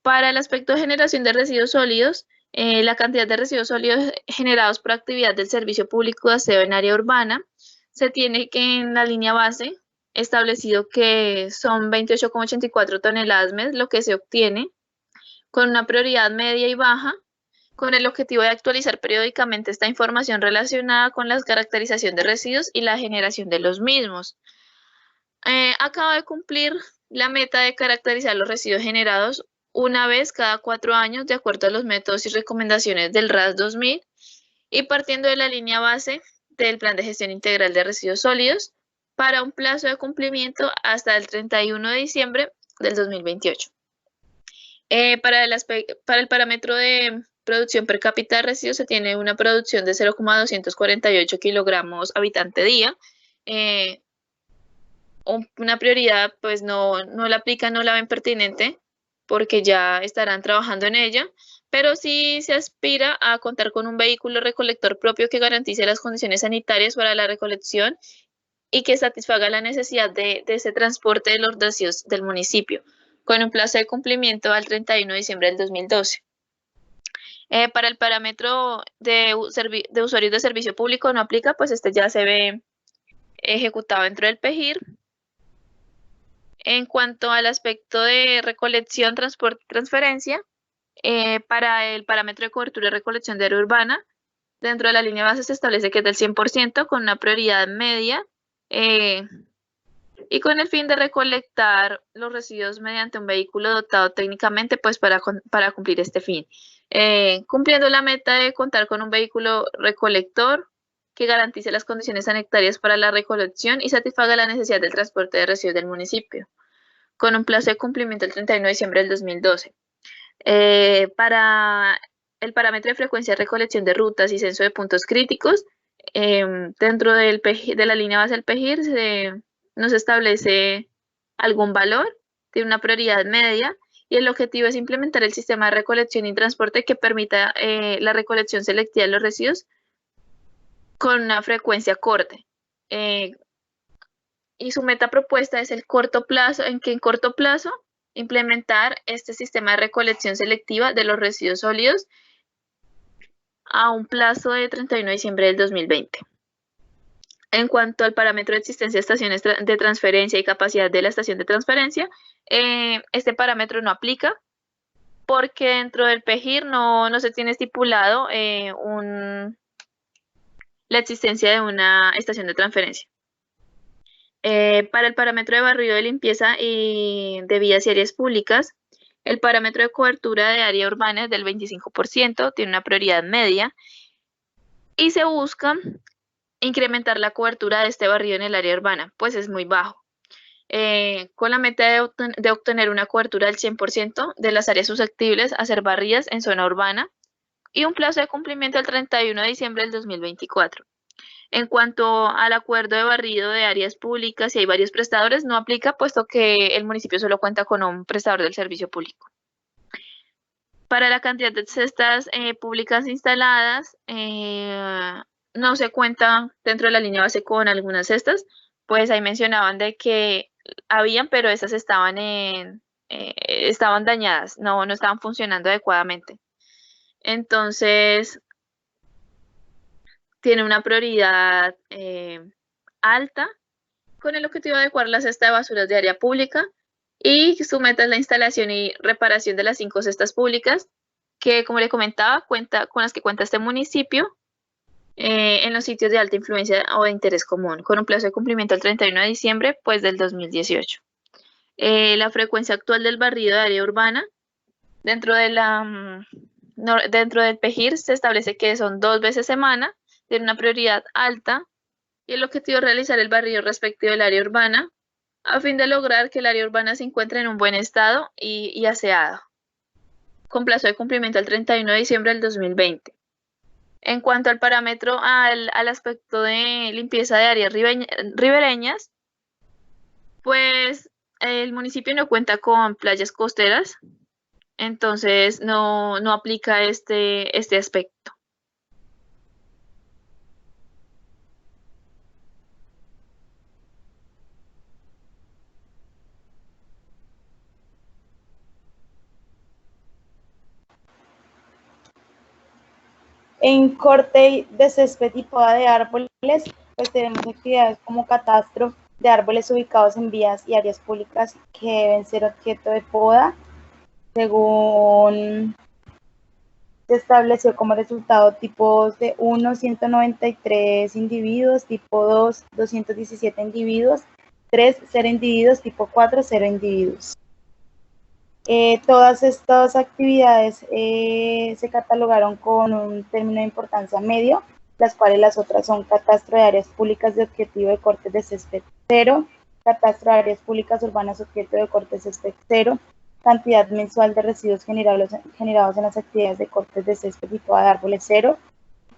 Para el aspecto de generación de residuos sólidos, la cantidad de residuos sólidos generados por actividad del servicio público de aseo en área urbana, se tiene que en la línea base establecido que son 28,84 toneladas mes lo que se obtiene, con una prioridad media y baja, con el objetivo de actualizar periódicamente esta información relacionada con la caracterización de residuos y la generación de los mismos. Acaba de cumplir la meta de caracterizar los residuos generados una vez cada 4 años de acuerdo a los métodos y recomendaciones del RAS 2000 y partiendo de la línea base del Plan de Gestión Integral de Residuos Sólidos para un plazo de cumplimiento hasta el 31 de diciembre del 2028. Para el parámetro de producción per cápita de residuos se tiene una producción de 0,248 kilogramos habitante día. Una prioridad pues no la aplican, no la ven pertinente porque ya estarán trabajando en ella, pero sí se aspira a contar con un vehículo recolector propio que garantice las condiciones sanitarias para la recolección y que satisfaga la necesidad de ese transporte de los residuos del municipio, con un plazo de cumplimiento al 31 de diciembre del 2012. Para el parámetro de usuarios de servicio público no aplica, pues este ya se ve ejecutado dentro del PEGIR. En cuanto al aspecto de recolección, transporte y transferencia, para el parámetro de cobertura y recolección de área urbana, dentro de la línea base se establece que es del 100% con una prioridad media y y con el fin de recolectar los residuos mediante un vehículo dotado técnicamente pues para cumplir este fin. Cumpliendo la meta de contar con un vehículo recolector que garantice las condiciones sanitarias para la recolección y satisfaga la necesidad del transporte de residuos del municipio, con un plazo de cumplimiento el 31 de diciembre del 2012. Para el parámetro de frecuencia de recolección de rutas y censo de puntos críticos, dentro de la línea base del PEGIR nos establece algún valor, tiene una prioridad media, y el objetivo es implementar el sistema de recolección y transporte que permita la recolección selectiva de los residuos con una frecuencia corta. Y su meta propuesta es en corto plazo implementar este sistema de recolección selectiva de los residuos sólidos a un plazo de 31 de diciembre del 2020. En cuanto al parámetro de existencia de estaciones de transferencia y capacidad de la estación de transferencia, este parámetro no aplica porque dentro del PEGIR no se tiene estipulado la existencia de una estación de transferencia. Para el parámetro de barrido de limpieza y de vías y áreas públicas, el parámetro de cobertura de área urbana es del 25%, tiene una prioridad media y se busca incrementar la cobertura de este barrido en el área urbana, pues es muy bajo, con la meta de obtener una cobertura del 100% de las áreas susceptibles a ser barridas en zona urbana y un plazo de cumplimiento el 31 de diciembre del 2024. En cuanto al acuerdo de barrido de áreas públicas, si hay varios prestadores, no aplica, puesto que el municipio solo cuenta con un prestador del servicio público. Para la cantidad de cestas públicas instaladas, no se cuenta dentro de la línea base con algunas cestas, pues ahí mencionaban de que habían, pero esas estaban dañadas, no estaban funcionando adecuadamente. Entonces, tiene una prioridad alta con el objetivo de adecuar la cesta de basuras de área pública, y su meta es la instalación y reparación de las 5 cestas públicas que, como le comentaba, con las que cuenta este municipio en los sitios de alta influencia o de interés común, con un plazo de cumplimiento el 31 de diciembre pues, del 2018. La frecuencia actual del barrido de área urbana dentro del PEGIR se establece que son 2 veces semana, tiene una prioridad alta, y el objetivo es realizar el barrido respectivo del área urbana a fin de lograr que el área urbana se encuentre en un buen estado y aseado, con plazo de cumplimiento el 31 de diciembre del 2020. En cuanto al parámetro, al aspecto de limpieza de áreas ribereñas, pues el municipio no cuenta con playas costeras, entonces no aplica este aspecto. En corte de césped y poda de árboles, pues tenemos actividades como catastro de árboles ubicados en vías y áreas públicas que deben ser objeto de poda, según se estableció como resultado tipos de 1, 193 individuos, tipo 2, 217 individuos, 3, 0 individuos, tipo 4, 0 individuos. Todas estas actividades se catalogaron con un término de importancia medio, las cuales las otras son catastro de áreas públicas de objetivo de cortes de césped 0, catastro de áreas públicas urbanas objeto de cortes de césped 0, cantidad mensual de residuos generados en las actividades de cortes de césped y poda de árboles 0,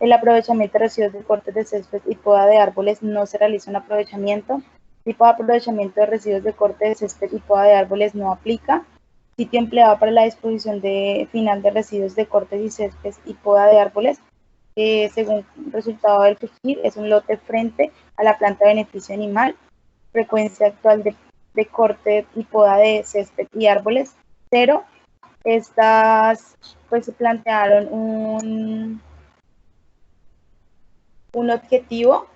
el aprovechamiento de residuos de cortes de césped y poda de árboles no se realiza un aprovechamiento, tipo de aprovechamiento de residuos de corte de césped y poda de árboles no aplica, sitio empleado para la disposición final de residuos de cortes y césped y poda de árboles, según resultado del PEGIR, es un lote frente a la planta de beneficio animal, frecuencia actual de corte y poda de césped y árboles 0. Estas pues se plantearon un objetivo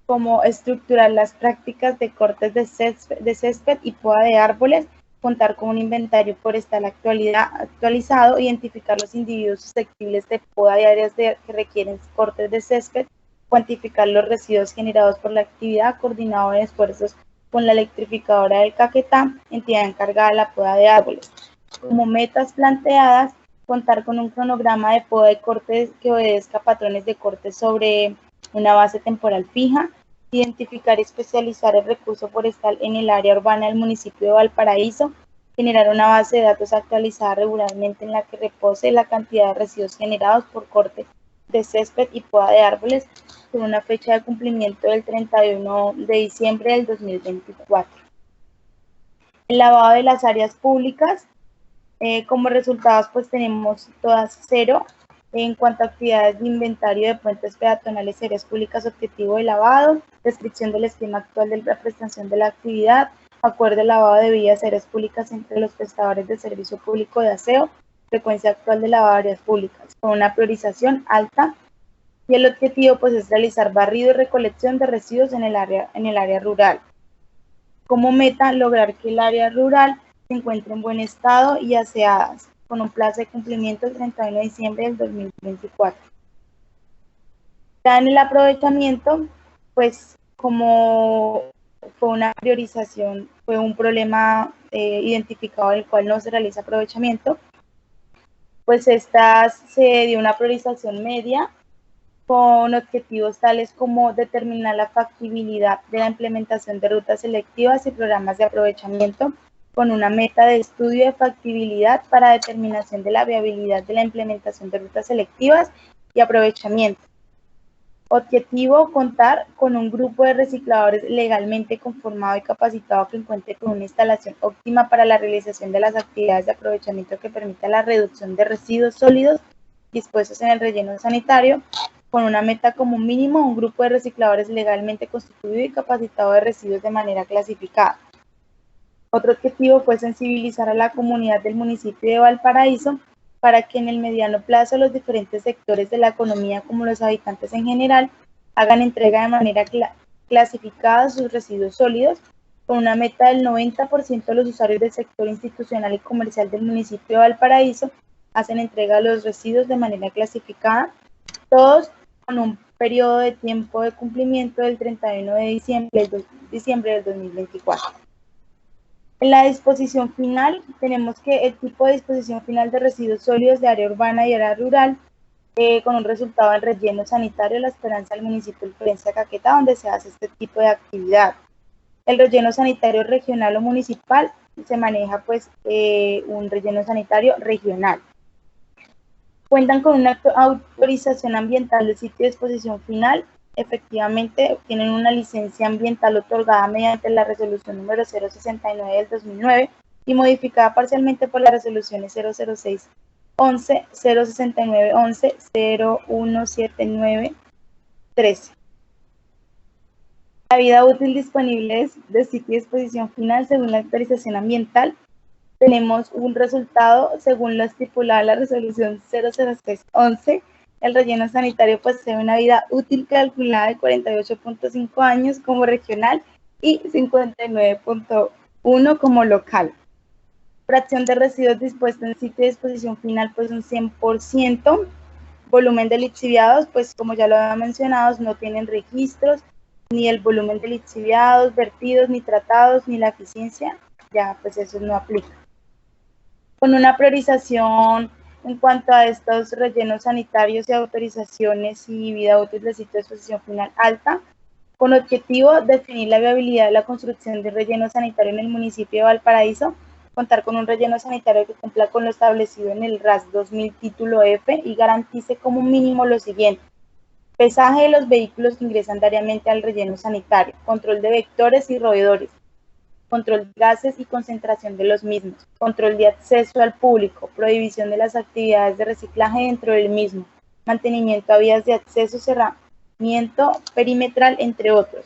como estructurar las prácticas de cortes de césped y poda de árboles, contar con un inventario forestal actualizado, identificar los individuos susceptibles de poda de áreas que requieren cortes de césped, cuantificar los residuos generados por la actividad, coordinado en esfuerzos con la electrificadora del Caquetá, entidad encargada de la poda de árboles. Como metas planteadas, contar con un cronograma de poda y cortes que obedezca patrones de corte sobre una base temporal fija, identificar y especializar el recurso forestal en el área urbana del municipio de Valparaíso, generar una base de datos actualizada regularmente en la que repose la cantidad de residuos generados por corte de césped y poda de árboles con una fecha de cumplimiento del 31 de diciembre del 2024. El lavado de las áreas públicas, como resultados pues tenemos todas 0. En cuanto a actividades de inventario de puentes peatonales y áreas públicas, objetivo de lavado, descripción del esquema actual de la prestación de la actividad, acuerdo de lavado de vías y áreas públicas entre los prestadores de servicio público de aseo, frecuencia actual de lavado de áreas públicas, con una priorización alta, y el objetivo pues es realizar barrido y recolección de residuos en el área rural. Como meta, lograr que el área rural se encuentre en buen estado y aseadas, con un plazo de cumplimiento el 31 de diciembre del 2024. Ya en el aprovechamiento, pues como fue una priorización, fue un problema identificado del cual no se realiza aprovechamiento, pues se dio una priorización media con objetivos tales como determinar la factibilidad de la implementación de rutas selectivas y programas de aprovechamiento, con una meta de estudio de factibilidad para determinación de la viabilidad de la implementación de rutas selectivas y aprovechamiento. Objetivo, contar con un grupo de recicladores legalmente conformado y capacitado que cuente con una instalación óptima para la realización de las actividades de aprovechamiento que permita la reducción de residuos sólidos dispuestos en el relleno sanitario, con una meta como mínimo un grupo de recicladores legalmente constituido y capacitado de residuos de manera clasificada. Otro objetivo fue sensibilizar a la comunidad del municipio de Valparaíso para que en el mediano plazo los diferentes sectores de la economía, como los habitantes en general, hagan entrega de manera clasificada sus residuos sólidos, con una meta del 90% de los usuarios del sector institucional y comercial del municipio de Valparaíso hacen entrega de los residuos de manera clasificada, todos con un periodo de tiempo de cumplimiento del 31 de diciembre del 2024. En la disposición final, tenemos que el tipo de disposición final de residuos sólidos de área urbana y área rural, con un resultado del relleno sanitario La Esperanza del municipio de Florencia Caquetá, donde se hace este tipo de actividad. El relleno sanitario regional o municipal, se maneja pues un relleno sanitario regional. Cuentan con una autorización ambiental del sitio de disposición final. Efectivamente, tienen una licencia ambiental otorgada mediante la resolución número 069 del 2009 y modificada parcialmente por las resoluciones 006 11, 069 11, 0179 13. La vida útil disponible de sitio de disposición final según la autorización ambiental. Tenemos un resultado según lo estipulado en la resolución 00611. El relleno sanitario posee una vida útil calculada de 48.5 años como regional y 59.1 como local. Fracción de residuos dispuesta en sitio de disposición final, pues un 100%. Volumen de lixiviados, pues como ya lo había mencionado, no tienen registros, ni el volumen de lixiviados, vertidos, ni tratados, ni la eficiencia, ya pues eso no aplica. Con una priorización en cuanto a estos rellenos sanitarios y autorizaciones y vida útil del sitio de disposición final alta, con objetivo definir la viabilidad de la construcción de relleno sanitario en el municipio de Valparaíso, contar con un relleno sanitario que cumpla con lo establecido en el RAS 2000 título F y garantice como mínimo lo siguiente: pesaje de los vehículos que ingresan diariamente al relleno sanitario, control de vectores y roedores, control de gases y concentración de los mismos, control de acceso al público, prohibición de las actividades de reciclaje dentro del mismo, mantenimiento a vías de acceso, cerramiento perimetral, entre otros,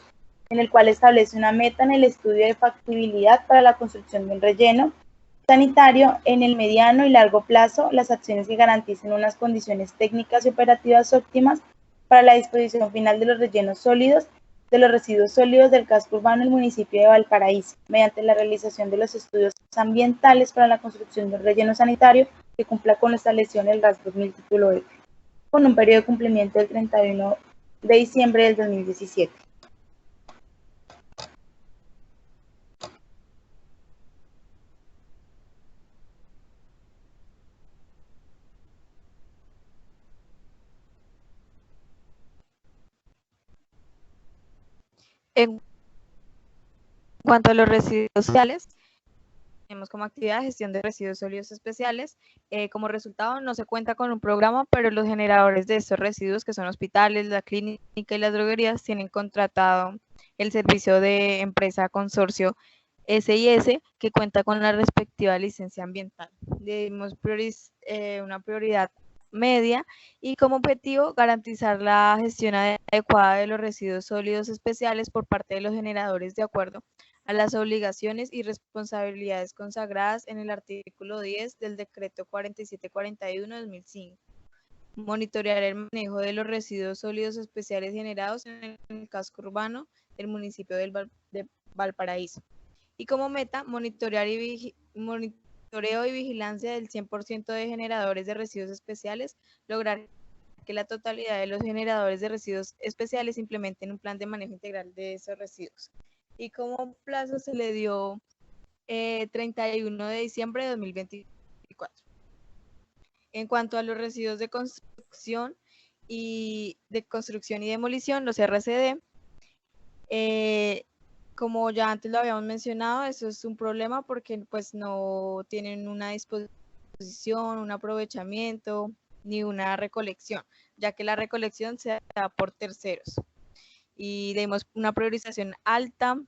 en el cual establece una meta en el estudio de factibilidad para la construcción de un relleno sanitario en el mediano y largo plazo, las acciones que garanticen unas condiciones técnicas y operativas óptimas para la disposición final de los rellenos sólidos, de los residuos sólidos del casco urbano del municipio de Valparaíso, mediante la realización de los estudios ambientales para la construcción de un relleno sanitario que cumpla con lo establecido en el RAS 2000 título F, con un periodo de cumplimiento del 31 de diciembre del 2017. En cuanto a los residuos sociales, tenemos como actividad gestión de residuos sólidos especiales. Como resultado, no se cuenta con un programa, pero los generadores de estos residuos, que son hospitales, la clínica y las droguerías, tienen contratado el servicio de empresa consorcio SIS, que cuenta con la respectiva licencia ambiental. Debemos una prioridad media y como objetivo garantizar la gestión adecuada de los residuos sólidos especiales por parte de los generadores de acuerdo a las obligaciones y responsabilidades consagradas en el artículo 10 del decreto 4741/2005. Monitorear el manejo de los residuos sólidos especiales generados en el casco urbano del municipio de Valparaíso. Y como meta, monitoreo y vigilancia del 100% de generadores de residuos especiales, lograr que la totalidad de los generadores de residuos especiales implementen un plan de manejo integral de esos residuos. Y como plazo se le dio 31 de diciembre de 2024. En cuanto a los residuos de construcción y demolición, los RCD, como ya antes lo habíamos mencionado, eso es un problema porque pues no tienen una disposición, un aprovechamiento ni una recolección, ya que la recolección se da por terceros. Y demos una priorización alta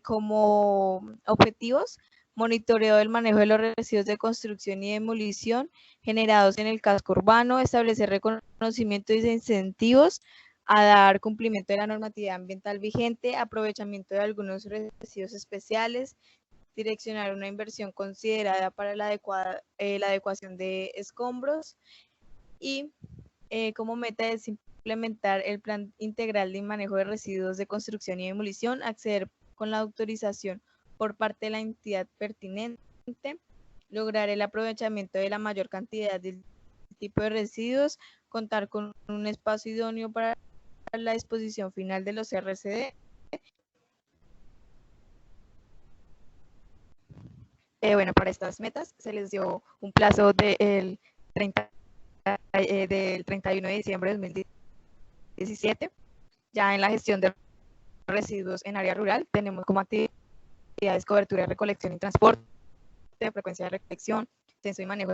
como objetivos, monitoreo del manejo de los residuos de construcción y demolición generados en el casco urbano, establecer reconocimientos y incentivos a dar cumplimiento de la normatividad ambiental vigente, aprovechamiento de algunos residuos especiales, direccionar una inversión considerada para la adecuación de escombros y como meta es implementar el plan integral de manejo de residuos de construcción y demolición, acceder con la autorización por parte de la entidad pertinente, lograr el aprovechamiento de la mayor cantidad del tipo de residuos, contar con un espacio idóneo para la disposición final de los RCD. Bueno, para estas metas se les dio un plazo del 31 de diciembre de 2017. Ya en la gestión de residuos en área rural tenemos como actividades cobertura de recolección y transporte, de frecuencia de recolección, censo y manejo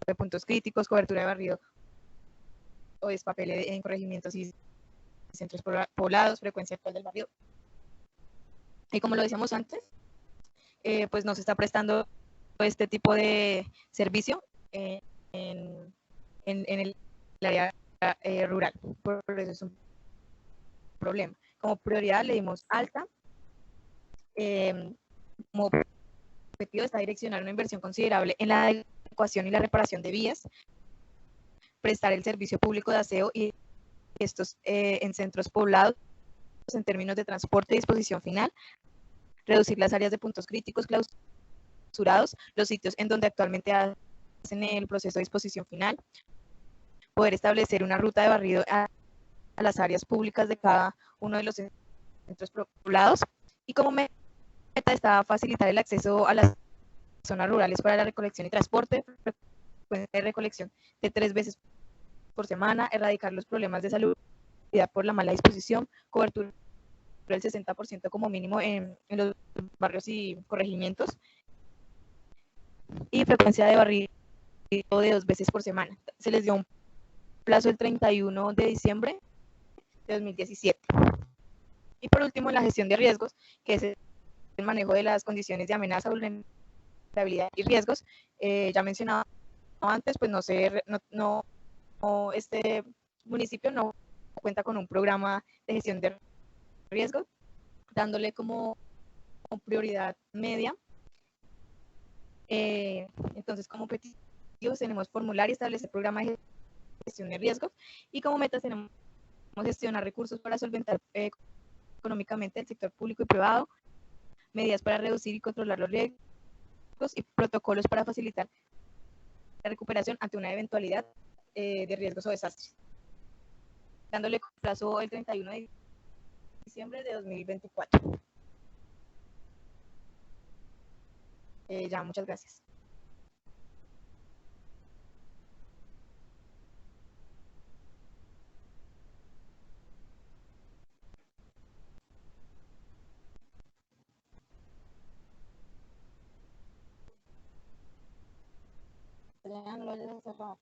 de puntos críticos, cobertura de barrido o despapele en corregimientos y centros poblados, frecuencia actual del barrido. Y como lo decíamos antes, pues no se está prestando este tipo de servicio en el área rural. Por eso es un problema. Como prioridad le dimos alta. Como objetivo está direccionar una inversión considerable en la adecuación y la reparación de vías, prestar el servicio público de aseo y estos en centros poblados en términos de transporte y disposición final, reducir las áreas de puntos críticos clausurados, los sitios en donde actualmente hacen el proceso de disposición final, poder establecer una ruta de barrido a las áreas públicas de cada uno de los centros poblados y como meta está facilitar el acceso a las zonas rurales para la recolección y transporte, frecuencia de recolección de 3 veces por semana, erradicar los problemas de salud por la mala disposición, cobertura del 60% como mínimo en los barrios y corregimientos y frecuencia de barrido de 2 veces por semana. Se les dio un plazo el 31 de diciembre de 2017. Y por último, la gestión de riesgos, que es el manejo de las condiciones de amenaza, vulnerabilidad y riesgos. Ya mencionaba antes, pues este municipio no cuenta con un programa de gestión de riesgos, dándole como prioridad media. Entonces, como objetivos tenemos formular y establecer programas de gestión de riesgos y como metas tenemos gestionar recursos para solventar económicamente el sector público y privado, medidas para reducir y controlar los riesgos y protocolos para facilitar la recuperación ante una eventualidad de riesgos o desastres. Dándole plazo el 31 de diciembre de 2024. Ya, muchas gracias. el encerrar.